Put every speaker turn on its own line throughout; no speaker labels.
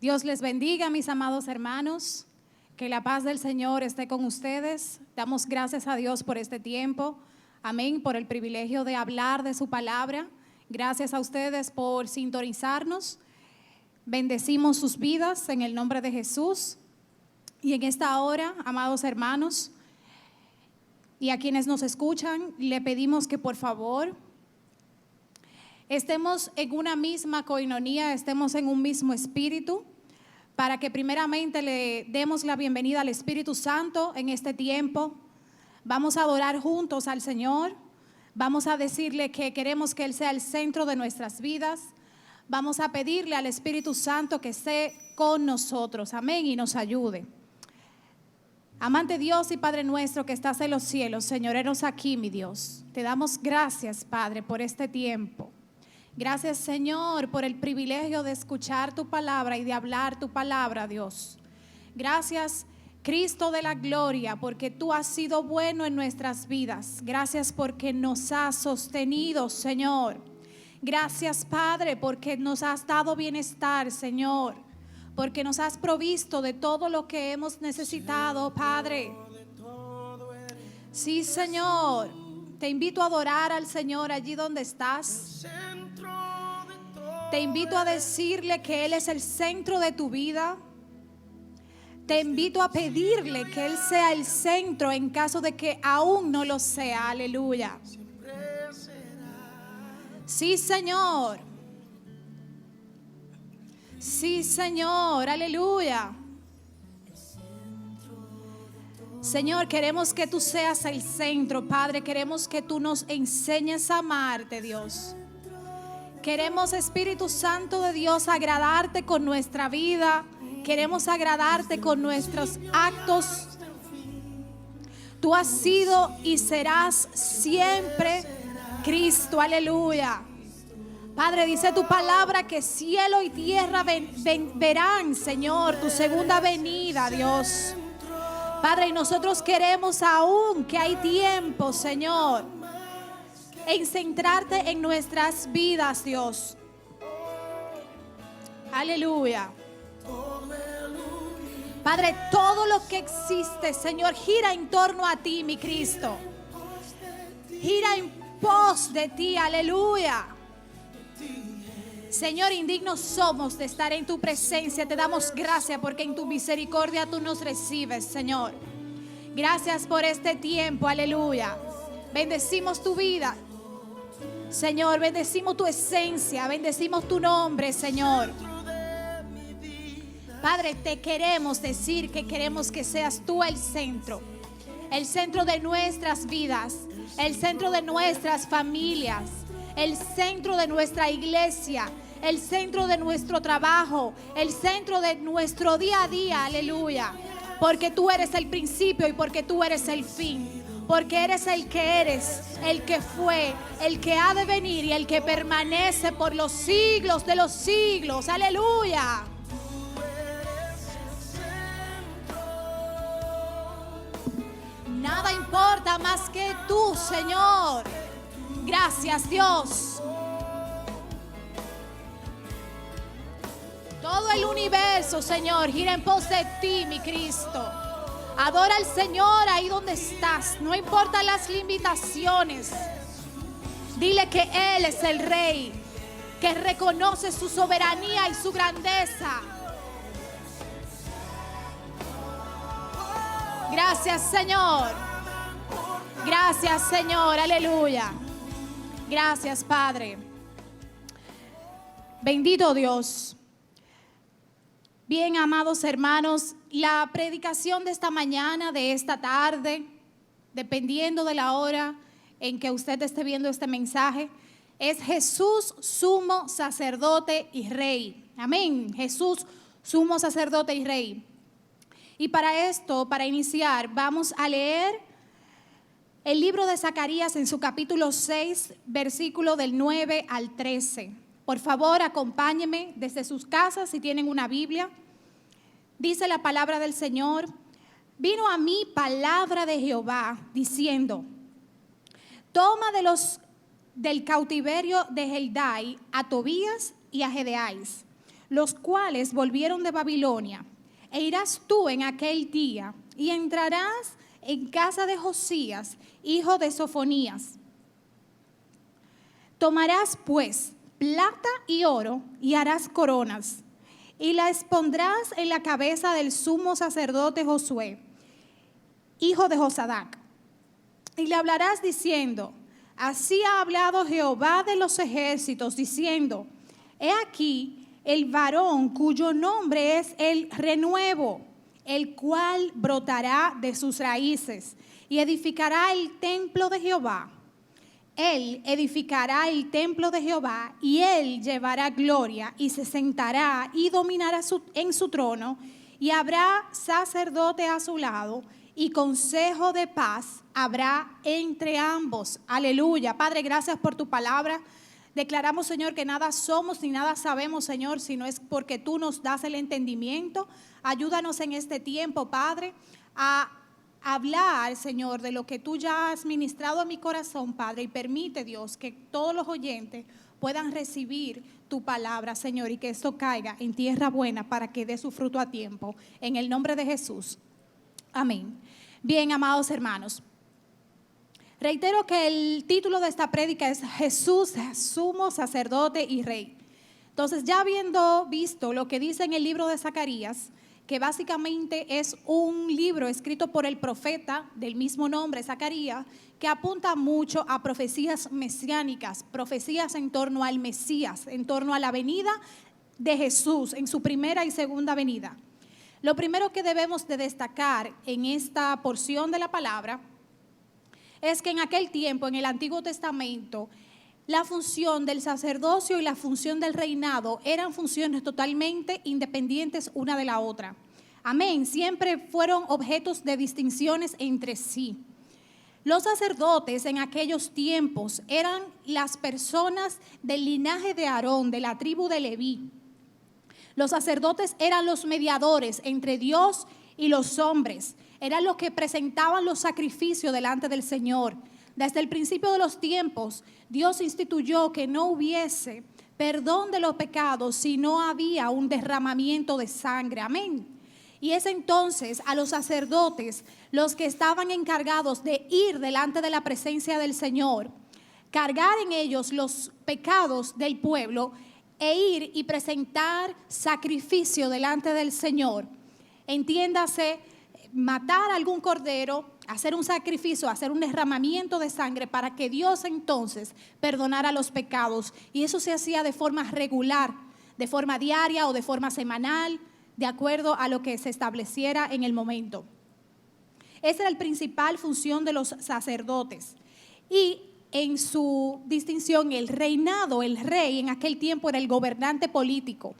Dios les bendiga, mis amados hermanos. Que la paz del Señor esté con ustedes. Damos gracias a Dios por este tiempo. Amén, por el privilegio de hablar de su palabra. Gracias a ustedes por sintonizarnos. Bendecimos sus vidas en el nombre de Jesús. Y en esta hora, amados hermanos, y a quienes nos escuchan, le pedimos que por favor estemos en una misma coinonía, estemos en un mismo espíritu, para que primeramente le demos la bienvenida al Espíritu Santo en este tiempo. Vamos a adorar juntos al Señor, vamos a decirle que queremos que Él sea el centro de nuestras vidas, vamos a pedirle al Espíritu Santo que esté con nosotros, amén, y nos ayude. Amante Dios y Padre nuestro que estás en los cielos, Señor, henos aquí, mi Dios. Te damos gracias, Padre, por este tiempo. Gracias, Señor, por el privilegio de escuchar tu palabra y de hablar tu palabra, Dios. Gracias, Cristo de la gloria, porque tú has sido bueno en nuestras vidas. Gracias porque nos has sostenido, Señor. Gracias, Padre, porque nos has dado bienestar, Señor. Porque nos has provisto de todo lo que hemos necesitado, Padre. Sí, Señor. Te invito a adorar al Señor allí donde estás. Te invito a decirle que Él es el centro de tu vida. Te invito a pedirle que Él sea el centro en caso de que aún no lo sea. Aleluya. Sí, Señor. Sí, Señor. Aleluya. Señor, queremos que tú seas el centro, Padre. Queremos que tú nos enseñes a amarte, Dios. Queremos, Espíritu Santo de Dios, agradarte con nuestra vida. Queremos agradarte con nuestros actos. Tú has sido y serás siempre Cristo. Aleluya. Padre, dice tu palabra que cielo y tierra verán, Señor, tu segunda venida, Dios. Padre, y nosotros queremos aún que hay tiempo, Señor, en centrarte en nuestras vidas, Dios. Aleluya. Padre, todo lo que existe, Señor, gira en torno a ti, mi Cristo. Gira en pos de ti, aleluya. Señor, indignos somos de estar en tu presencia. Te damos gracias porque en tu misericordia tú nos recibes, Señor. Gracias por este tiempo, aleluya. Bendecimos tu vida, Señor, bendecimos tu esencia, bendecimos tu nombre, Señor. Padre, te queremos decir que queremos que seas tú el centro de nuestras vidas, el centro de nuestras familias, el centro de nuestra iglesia, el centro de nuestro trabajo, el centro de nuestro día a día, aleluya. Porque tú eres el principio y porque tú eres el fin. Porque eres, el que fue, el que ha de venir y el que permanece por los siglos de los siglos. Aleluya. Nada importa más que tú, Señor. Gracias, Dios. Todo el universo, Señor, gira en pos de ti, mi Cristo. Adora al Señor ahí donde estás. No importa las limitaciones. Dile que Él es el Rey, que reconoce su soberanía y su grandeza. Gracias, Señor. Gracias, Señor. Aleluya. Gracias, Padre. Bendito Dios. Bien, amados hermanos, la predicación de esta mañana, de esta tarde, dependiendo de la hora en que usted esté viendo este mensaje, es Jesús, sumo sacerdote y rey. Amén. Jesús, sumo sacerdote y rey. Y para esto, para iniciar, vamos a leer el libro de Zacarías en su capítulo 6, versículo del 9 al 13. Por favor, acompáñenme desde sus casas si tienen una Biblia. Dice la palabra del Señor: vino a mí palabra de Jehová diciendo: toma del cautiverio de Heldai a Tobías y a Gedeáis, los cuales volvieron de Babilonia. E irás tú en aquel día y entrarás en casa de Josías, hijo de Sofonías. Tomarás pues plata y oro y harás coronas y las pondrás en la cabeza del sumo sacerdote Josué, hijo de Josadac. Y le hablarás diciendo: así ha hablado Jehová de los ejércitos, diciendo: he aquí el varón cuyo nombre es el renuevo, el cual brotará de sus raíces y edificará el templo de Jehová. Él edificará el templo de Jehová y él llevará gloria y se sentará y dominará en su trono, y habrá sacerdote a su lado y consejo de paz habrá entre ambos. Aleluya. Padre, gracias por tu palabra. Declaramos, Señor, que nada somos ni nada sabemos, Señor, sino es porque tú nos das el entendimiento. Ayúdanos en este tiempo, Padre, a hablar, Señor, de lo que tú ya has ministrado a mi corazón, Padre, y permite, Dios, que todos los oyentes puedan recibir tu palabra, Señor, y que esto caiga en tierra buena para que dé su fruto a tiempo. En el nombre de Jesús. Amén. Bien, amados hermanos, reitero que el título de esta prédica es Jesús, sumo sacerdote y rey. Entonces, ya habiendo visto lo que dice en el libro de Zacarías, que básicamente es un libro escrito por el profeta del mismo nombre, Zacarías, que apunta mucho a profecías mesiánicas, profecías en torno al Mesías, en torno a la venida de Jesús en su primera y segunda venida. Lo primero que debemos de destacar en esta porción de la palabra es que en aquel tiempo, en el Antiguo Testamento, la función del sacerdocio y la función del reinado eran funciones totalmente independientes una de la otra. Amén. Siempre fueron objetos de distinciones entre sí. Los sacerdotes en aquellos tiempos eran las personas del linaje de Aarón, de la tribu de Leví. Los sacerdotes eran los mediadores entre Dios y los hombres. Eran los que presentaban los sacrificios delante del Señor. Desde el principio de los tiempos, Dios instituyó que no hubiese perdón de los pecados si no había un derramamiento de sangre. Amén. Y es entonces a los sacerdotes los que estaban encargados de ir delante de la presencia del Señor, cargar en ellos los pecados del pueblo e ir y presentar sacrificio delante del Señor. Entiéndase, matar algún cordero, hacer un sacrificio, hacer un derramamiento de sangre para que Dios entonces perdonara los pecados. Y eso se hacía de forma regular, de forma diaria o de forma semanal, de acuerdo a lo que se estableciera en el momento. Esa era la principal función de los sacerdotes. Y en su distinción, el reinado, el rey en aquel tiempo era el gobernante político.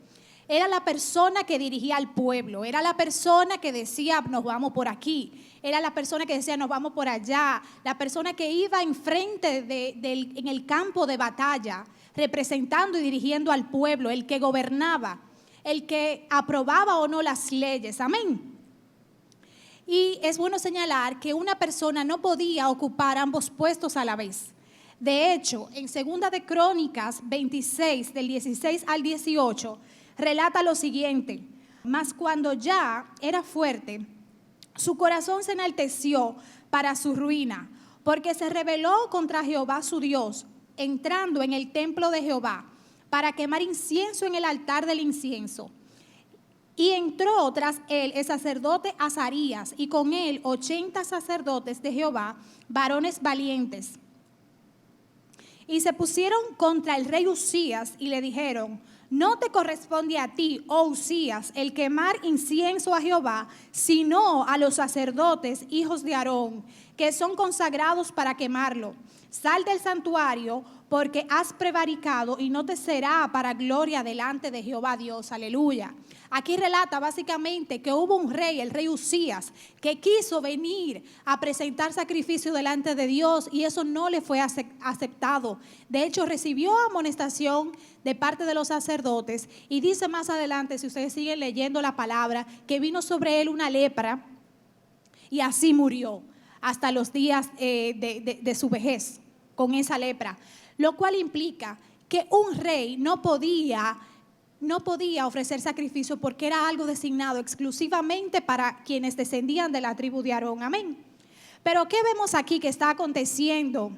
Era la persona que dirigía al pueblo, era la persona que decía nos vamos por aquí, era la persona que decía nos vamos por allá, la persona que iba enfrente en el campo de batalla, representando y dirigiendo al pueblo, el que gobernaba, el que aprobaba o no las leyes. Amén. Y es bueno señalar que una persona no podía ocupar ambos puestos a la vez. De hecho, en 2 de Crónicas 26, del 16 al 18, relata lo siguiente: mas cuando ya era fuerte, su corazón se enalteció para su ruina, porque se rebeló contra Jehová su Dios, entrando en el templo de Jehová para quemar incienso en el altar del incienso. Y entró tras él el sacerdote Azarías, y con él 80 sacerdotes de Jehová, varones valientes. Y se pusieron contra el rey Uzías y le dijeron: no te corresponde a ti, oh Uzías, el quemar incienso a Jehová, sino a los sacerdotes, hijos de Aarón, que son consagrados para quemarlo. Sal del santuario, porque has prevaricado y no te será para gloria delante de Jehová Dios. Aleluya. Aquí relata básicamente que hubo un rey, el rey Uzías, que quiso venir a presentar sacrificio delante de Dios y eso no le fue aceptado. De hecho, recibió amonestación de parte de los sacerdotes y dice más adelante, si ustedes siguen leyendo la palabra, que vino sobre él una lepra y así murió hasta los días de su vejez con esa lepra. Lo cual implica que un rey no podía no podía ofrecer sacrificio porque era algo designado exclusivamente para quienes descendían de la tribu de Aarón. Amén. Pero ¿qué vemos aquí que está aconteciendo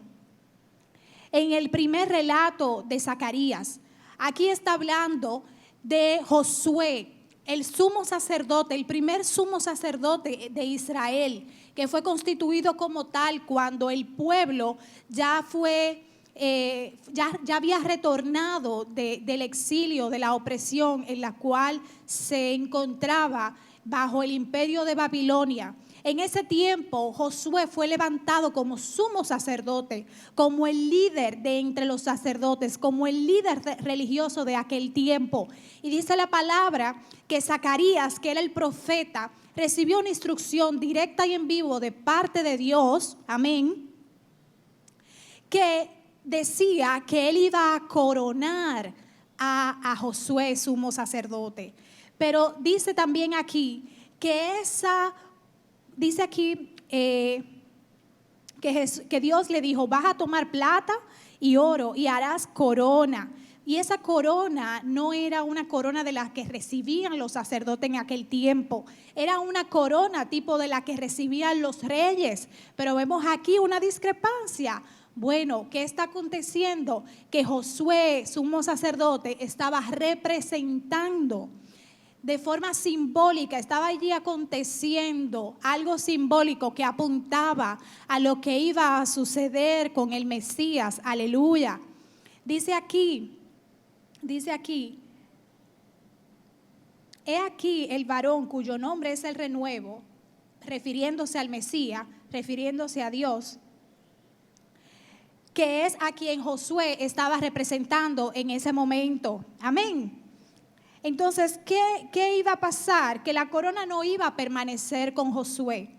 en el primer relato de Zacarías? Aquí está hablando de Josué, el sumo sacerdote, el primer sumo sacerdote de Israel, que fue constituido como tal cuando el pueblo ya fue, ya había retornado del exilio, de la opresión en la cual se encontraba bajo el imperio de Babilonia. En ese tiempo Josué fue levantado como sumo sacerdote, como el líder de entre los sacerdotes, como el líder religioso de aquel tiempo. Y dice la palabra que Zacarías, que era el profeta, recibió una instrucción directa y en vivo de parte de Dios, amén, que decía que él iba a coronar a Josué, sumo sacerdote. Pero dice también aquí que dice aquí que Dios le dijo: vas a tomar plata y oro y harás corona. Y esa corona no era una corona de la que recibían los sacerdotes en aquel tiempo. Era una corona tipo de la que recibían los reyes. Pero vemos aquí una discrepancia. Bueno, ¿qué está aconteciendo? Que Josué, sumo sacerdote, estaba representando de forma simbólica, estaba allí aconteciendo algo simbólico que apuntaba a lo que iba a suceder con el Mesías. Aleluya. Dice aquí, he aquí el varón cuyo nombre es el renuevo, refiriéndose al Mesías, refiriéndose a Dios, que es a quien Josué estaba representando en ese momento. Amén. Entonces, ¿qué iba a pasar? Que la corona no iba a permanecer con Josué.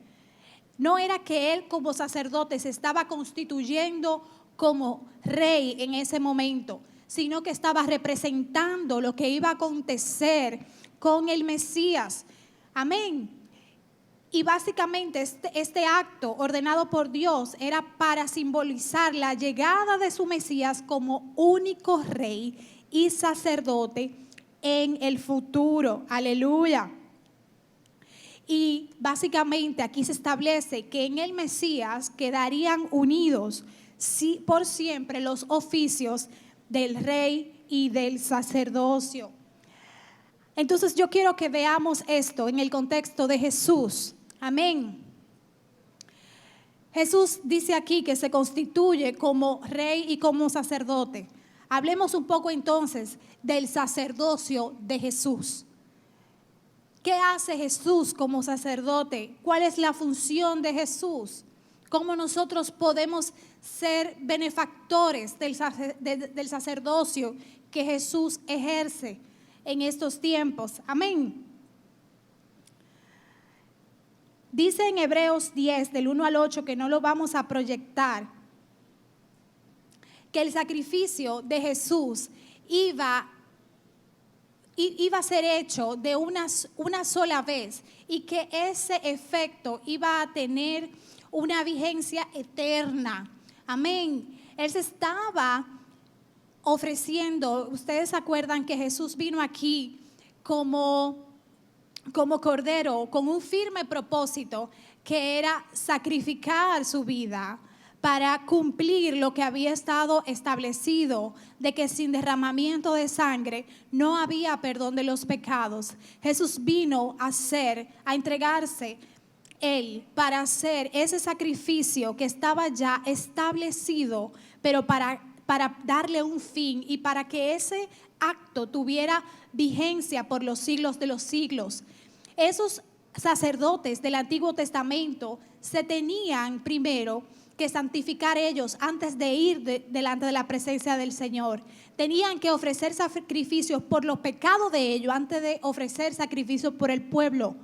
No era que él como sacerdote se estaba constituyendo como rey en ese momento, sino que estaba representando lo que iba a acontecer con el Mesías. Amén. Y básicamente este acto ordenado por Dios era para simbolizar la llegada de su Mesías como único rey y sacerdote en el futuro. Aleluya. Y básicamente aquí se establece que en el Mesías quedarían unidos por siempre los oficios del rey y del sacerdocio. Entonces yo quiero que veamos esto en el contexto de Jesús. Amén. Jesús dice aquí que se constituye como rey y como sacerdote. Hablemos un poco entonces del sacerdocio de Jesús. ¿Qué hace Jesús como sacerdote? ¿Cuál es la función de Jesús? ¿Cómo nosotros podemos ser benefactores del sacerdocio que Jesús ejerce en estos tiempos? Amén. Dice en Hebreos 10, del 1 al 8, que no lo vamos a proyectar, que el sacrificio de Jesús iba a ser hecho de una sola vez y que ese efecto iba a tener una vigencia eterna. Amén. Él se estaba ofreciendo. Ustedes se acuerdan que Jesús vino aquí como cordero con un firme propósito, que era sacrificar su vida para cumplir lo que había estado establecido, de que sin derramamiento de sangre no había perdón de los pecados. Jesús vino a entregarse Él para hacer ese sacrificio que estaba ya establecido, pero para darle un fin y para que ese acto tuviera vigencia por los siglos de los siglos. Esos sacerdotes del Antiguo Testamento se tenían primero que santificar ellos antes de ir delante de la presencia del Señor. Tenían que ofrecer sacrificios por los pecados de ellos antes de ofrecer sacrificios por el pueblo.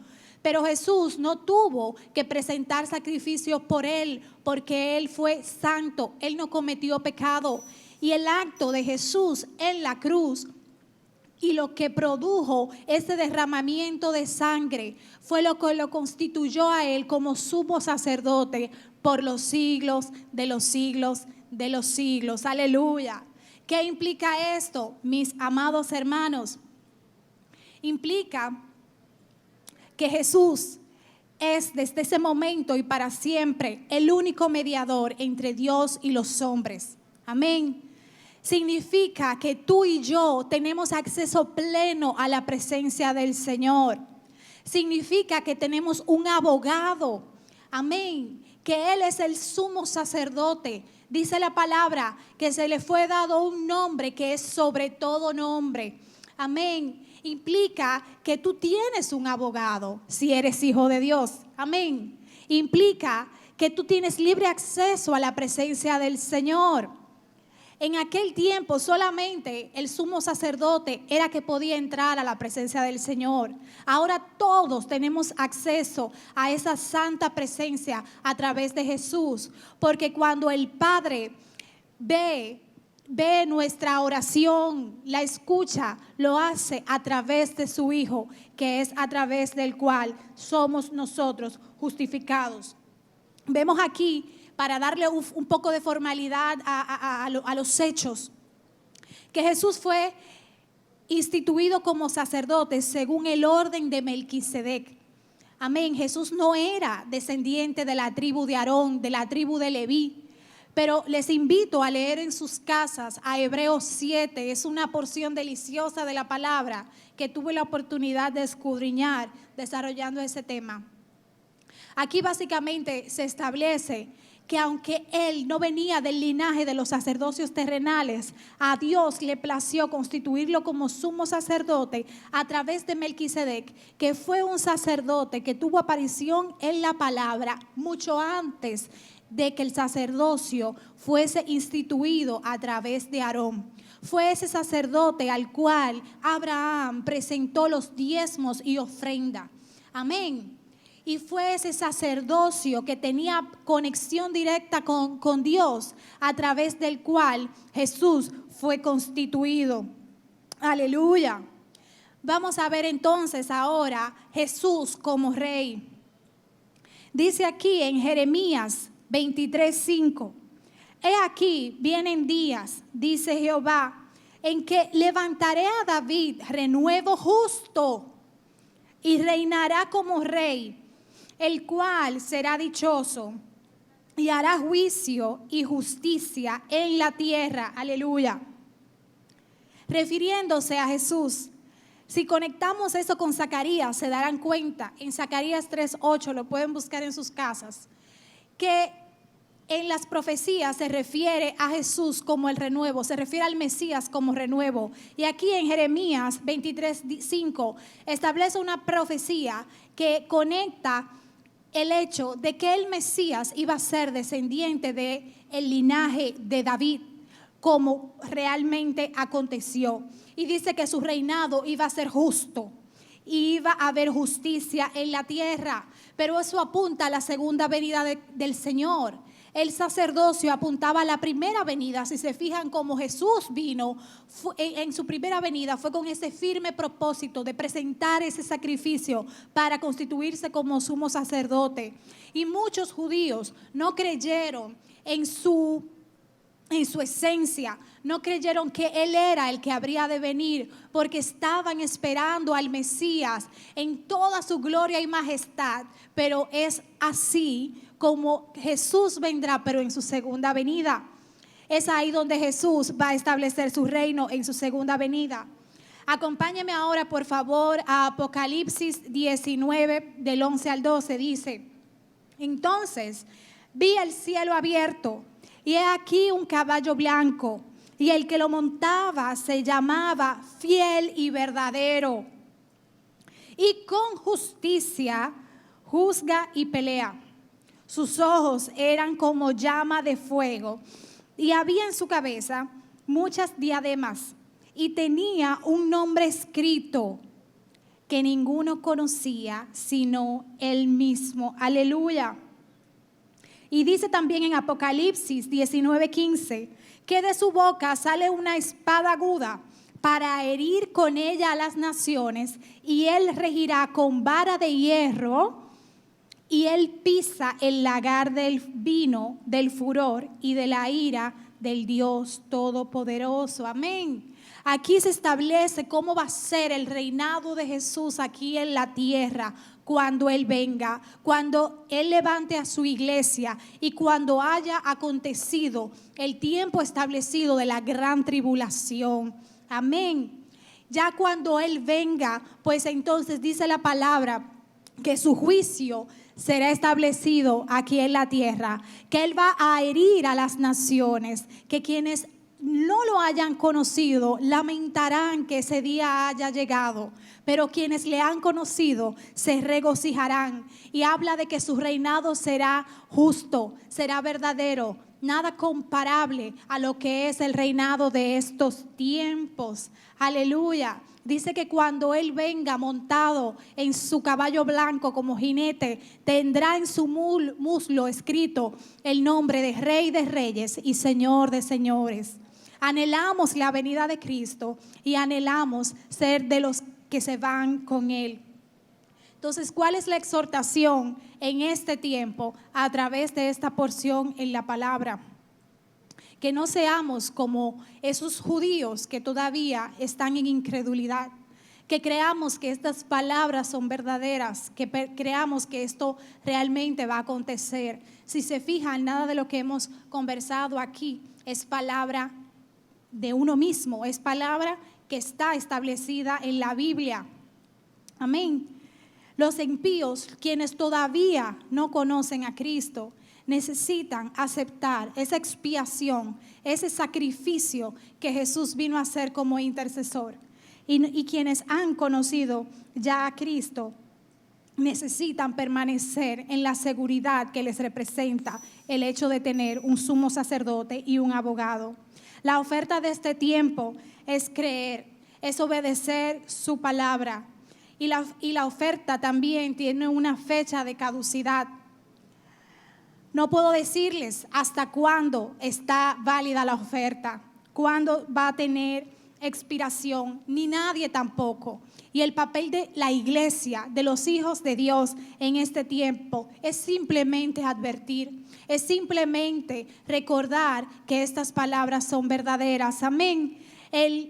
Pero Jesús no tuvo que presentar sacrificios por él, porque él fue santo, él no cometió pecado. Y el acto de Jesús en la cruz y lo que produjo ese derramamiento de sangre fue lo que lo constituyó a él como sumo sacerdote por los siglos de los siglos de los siglos. Aleluya. ¿Qué implica esto, mis amados hermanos? implica que Jesús es desde ese momento y para siempre el único mediador entre Dios y los hombres. Amén. Significa que tú y yo tenemos acceso pleno a la presencia del Señor. Significa que tenemos un abogado. Amén. Que Él es el sumo sacerdote. Dice la palabra que se le fue dado un nombre que es sobre todo nombre. Amén. Implica que tú tienes un abogado si eres hijo de Dios. Amén. Implica que tú tienes libre acceso a la presencia del Señor. En aquel tiempo solamente el sumo sacerdote era que podía entrar a la presencia del Señor. Ahora todos tenemos acceso a esa santa presencia a través de Jesús. Porque cuando el Padre ve nuestra oración, la escucha, lo hace a través de su Hijo, que es a través del cual somos nosotros justificados. Vemos aquí, para darle un poco de formalidad a los hechos, que Jesús fue instituido como sacerdote según el orden de Melquisedec. Amén. Jesús no era descendiente de la tribu de Aarón, de la tribu de Leví. Pero les invito a leer en sus casas a Hebreos 7. Es una porción deliciosa de la palabra que tuve la oportunidad de escudriñar desarrollando ese tema. Aquí básicamente se establece que aunque él no venía del linaje de los sacerdocios terrenales, a Dios le plació constituirlo como sumo sacerdote a través de Melquisedec, que fue un sacerdote que tuvo aparición en la palabra mucho antes de que el sacerdocio fuese instituido a través de Aarón. Fue ese sacerdote al cual Abraham presentó los diezmos y ofrenda. Amén. Y fue ese sacerdocio que tenía conexión directa con Dios, a través del cual Jesús fue constituido. Aleluya. Vamos a ver entonces ahora Jesús como rey. Dice aquí en Jeremías 23:5: He aquí, vienen días, dice Jehová, en que levantaré a David renuevo justo y reinará como rey, el cual será dichoso y hará juicio y justicia en la tierra. Aleluya. Refiriéndose a Jesús. Si conectamos eso con Zacarías, se darán cuenta, en Zacarías 3:8, lo pueden buscar en sus casas, que en las profecías se refiere a Jesús como el renuevo, se refiere al Mesías como renuevo. Y aquí en Jeremías 23:5 establece una profecía que conecta el hecho de que el Mesías iba a ser descendiente del linaje de David, como realmente aconteció. Y dice que su reinado iba a ser justo, iba a haber justicia en la tierra. Pero eso apunta a la segunda venida del Señor. El sacerdocio apuntaba a la primera venida. Si se fijan, como Jesús vino en su primera venida, fue con ese firme propósito de presentar ese sacrificio para constituirse como sumo sacerdote. Y muchos judíos no creyeron en su esencia, no creyeron que Él era el que habría de venir, porque estaban esperando al Mesías en toda su gloria y majestad. Pero es así como Jesús vendrá, pero en su segunda venida. Es ahí donde Jesús va a establecer su reino, en su segunda venida. Acompáñeme ahora, por favor, a Apocalipsis 19, del 11 al 12. Dice: Entonces vi el cielo abierto, y he aquí un caballo blanco, y el que lo montaba se llamaba Fiel y Verdadero, y con justicia juzga y pelea. Sus ojos eran como llama de fuego, y había en su cabeza muchas diademas, y tenía un nombre escrito que ninguno conocía sino él mismo. Aleluya. Y dice también en Apocalipsis 19:15 que de su boca sale una espada aguda para herir con ella a las naciones, y él regirá con vara de hierro, y él pisa el lagar del vino del furor y de la ira del Dios Todopoderoso. Amén. Aquí se establece cómo va a ser el reinado de Jesús aquí en la tierra cuando Él venga, cuando Él levante a su iglesia y cuando haya acontecido el tiempo establecido de la gran tribulación. Amén. Ya cuando Él venga, pues entonces dice la palabra que su juicio será establecido aquí en la tierra, que Él va a herir a las naciones, que quienes no lo hayan conocido lamentarán que ese día haya llegado, pero quienes le han conocido se regocijarán. Y habla de que su reinado será justo, será verdadero, nada comparable a lo que es el reinado de estos tiempos. Aleluya. Dice que cuando Él venga montado en su caballo blanco como jinete, tendrá en su muslo escrito el nombre de Rey de Reyes y Señor de Señores. Anhelamos la venida de Cristo y anhelamos ser de los que se van con Él. Entonces, ¿cuál es la exhortación en este tiempo a través de esta porción en la palabra? Que no seamos como esos judíos que todavía están en incredulidad, que creamos que estas palabras son verdaderas, que creamos que esto realmente va a acontecer. Si se fijan, nada de lo que hemos conversado aquí es palabra de uno mismo, es palabra que está establecida en la Biblia. Amén. Los impíos, quienes todavía no conocen a Cristo, necesitan aceptar esa expiación, ese sacrificio que Jesús vino a hacer como intercesor. Y quienes han conocido ya a Cristo necesitan permanecer en la seguridad que les representa el hecho de tener un sumo sacerdote y un abogado. La oferta de este tiempo es creer, es obedecer su palabra. Y la oferta también tiene una fecha de caducidad. No puedo decirles hasta cuándo está válida la oferta, cuándo va a tener expiración, ni nadie tampoco. Y el papel de la iglesia, de los hijos de Dios en este tiempo, es simplemente advertir, es simplemente recordar que estas palabras son verdaderas. Amén.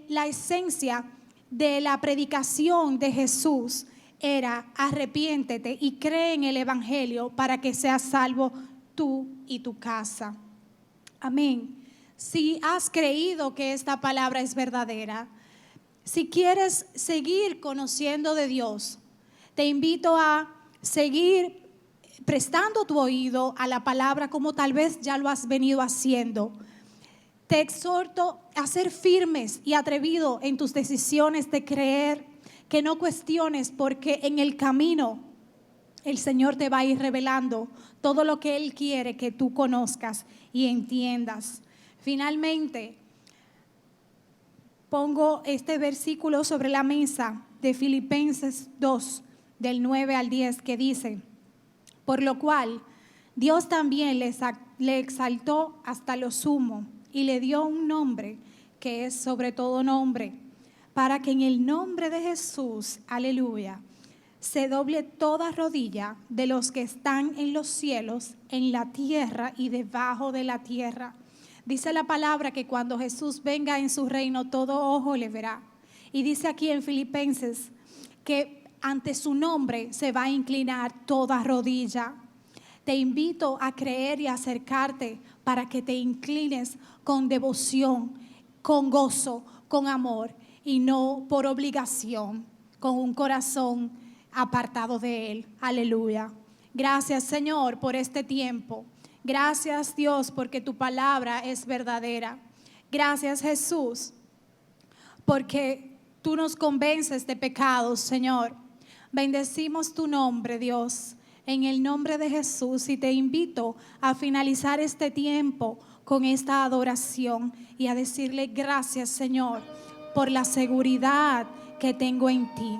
La esencia de la predicación de Jesús era: arrepiéntete y cree en el evangelio para que seas salvo tú y tu casa. Amén. Si has creído que esta palabra es verdadera, si quieres seguir conociendo de Dios, te invito a seguir prestando tu oído a la palabra como tal vez ya lo has venido haciendo. Te exhorto a ser firmes y atrevido en tus decisiones de creer, que no cuestiones, porque en el camino el Señor te va a ir revelando todo lo que Él quiere que tú conozcas y entiendas. Finalmente, pongo este versículo sobre la mesa de Filipenses 2, del 9 al 10, que dice: por lo cual Dios también le exaltó hasta lo sumo y le dio un nombre que es sobre todo nombre, para que en el nombre de Jesús, aleluya, se doble toda rodilla de los que están en los cielos, en la tierra y debajo de la tierra. Dice la palabra que cuando Jesús venga en su reino, todo ojo le verá. Y dice aquí en Filipenses que ante su nombre se va a inclinar toda rodilla. Te invito a creer y acercarte para que te inclines con devoción, con gozo, con amor y no por obligación, con un corazón apartado de Él. Aleluya. Gracias, Señor, por este tiempo. Gracias, Dios, porque tu palabra es verdadera. Gracias, Jesús, porque tú nos convences de pecados, Señor. Bendecimos tu nombre, Dios, en el nombre de Jesús, y te invito a finalizar este tiempo con esta adoración y a decirle gracias, Señor, por la seguridad que tengo en ti,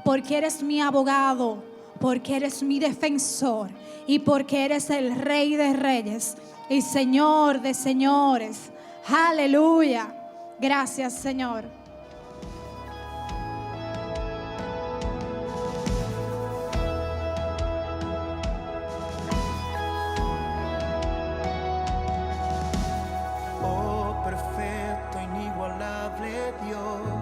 porque eres mi abogado, porque eres mi defensor y porque eres el Rey de Reyes y Señor de Señores. Aleluya. Gracias, Señor.
Oh, perfecto, inigualable Dios.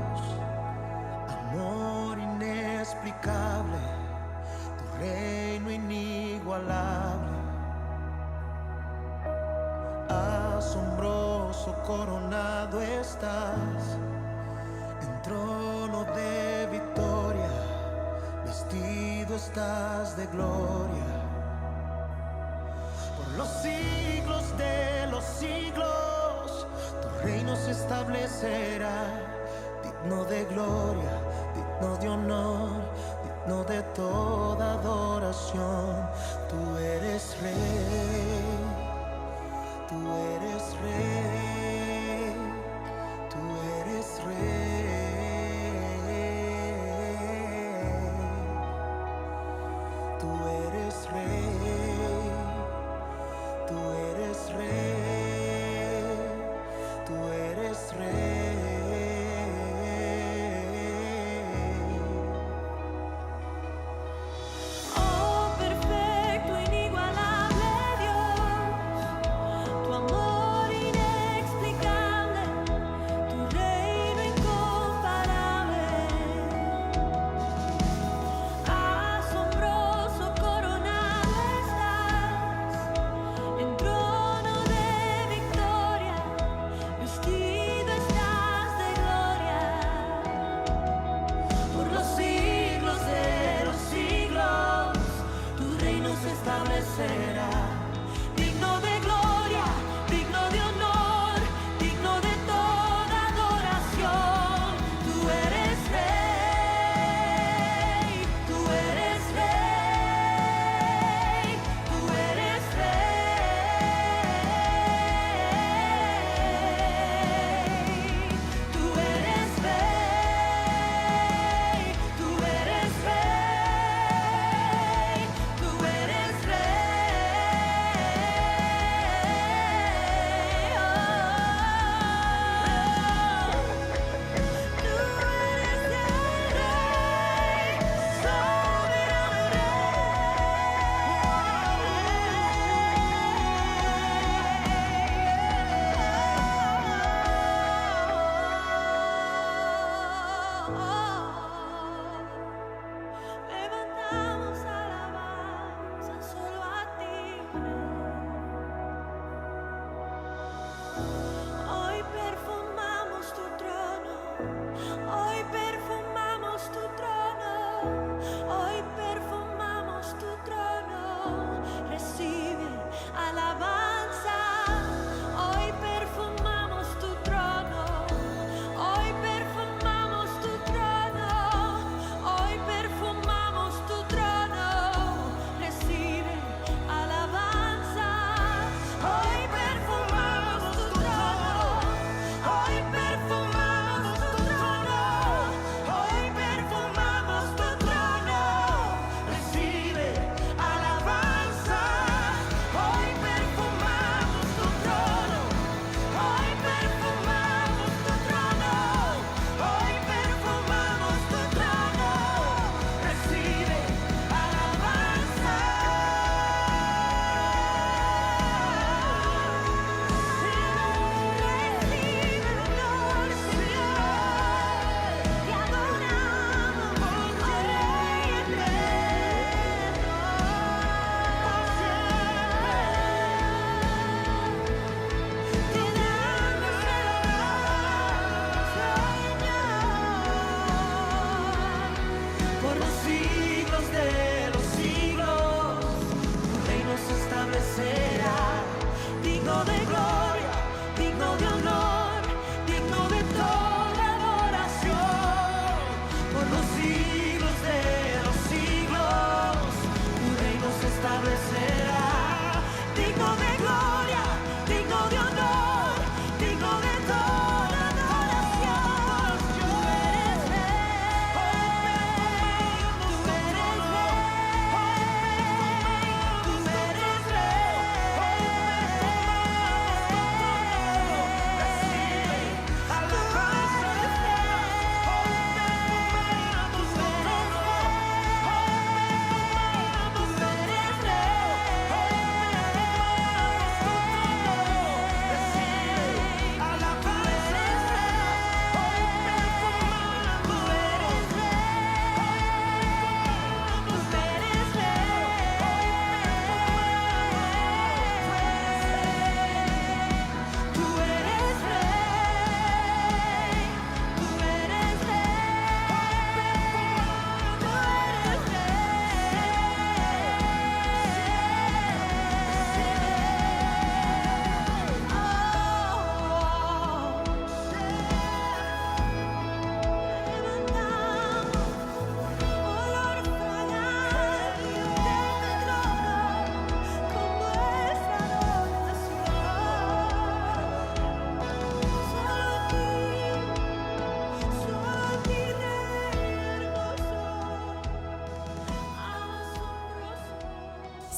asombroso coronado estás, en trono de victoria, vestido estás de gloria. Por los siglos de los siglos, tu reino se establecerá, digno de gloria, digno de honor, digno de toda adoración. Tú eres rey, tú eres rey, tú eres rey, tú eres rey, tú eres rey, tú eres rey.
Asombroso coronado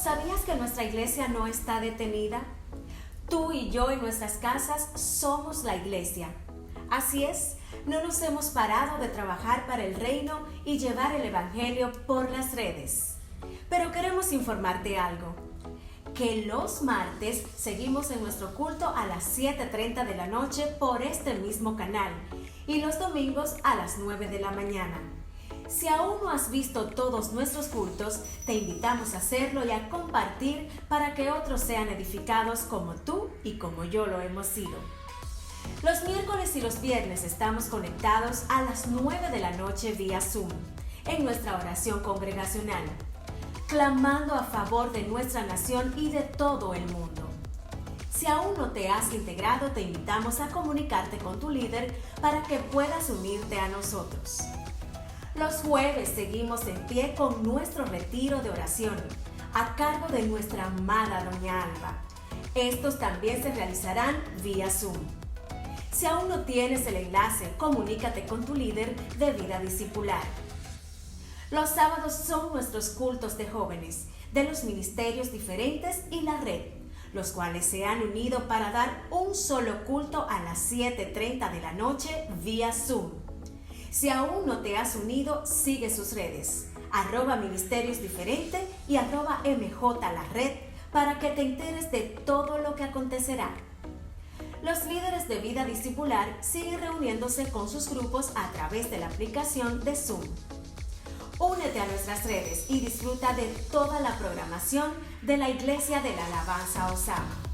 ¿Sabías que nuestra iglesia no está detenida? Tú y yo en nuestras casas somos la iglesia. Así es, no nos hemos parado de trabajar para el reino y llevar el evangelio por las redes. Pero queremos informarte algo, que los martes seguimos en nuestro culto a las 7:30 de la noche por este mismo canal y los domingos a las 9 de la mañana. Si aún no has visto todos nuestros cultos, te invitamos a hacerlo y a compartir para que otros sean edificados como tú y como yo lo hemos sido. Los miércoles y los viernes estamos conectados a las 9 de la noche vía Zoom, en nuestra oración congregacional, clamando a favor de nuestra nación y de todo el mundo. Si aún no te has integrado, te invitamos a comunicarte con tu líder para que puedas unirte a nosotros. Los jueves seguimos en pie con nuestro retiro de oración, a cargo de nuestra amada Doña Alba. Estos también se realizarán vía Zoom. Si aún no tienes el enlace, comunícate con tu líder de vida discipular. Los sábados son nuestros cultos de jóvenes, de los ministerios diferentes y la red, los cuales se han unido para dar un solo culto a las 7:30 de la noche vía Zoom. Si aún no te has unido, sigue sus redes, @ministerios diferente y @mjlared, para que te enteres de todo lo que acontecerá. Los líderes de vida discipular siguen reuniéndose con sus grupos a través de la aplicación de Zoom. Únete a nuestras redes y disfruta de toda la programación de la Iglesia de la Alabanza Osama.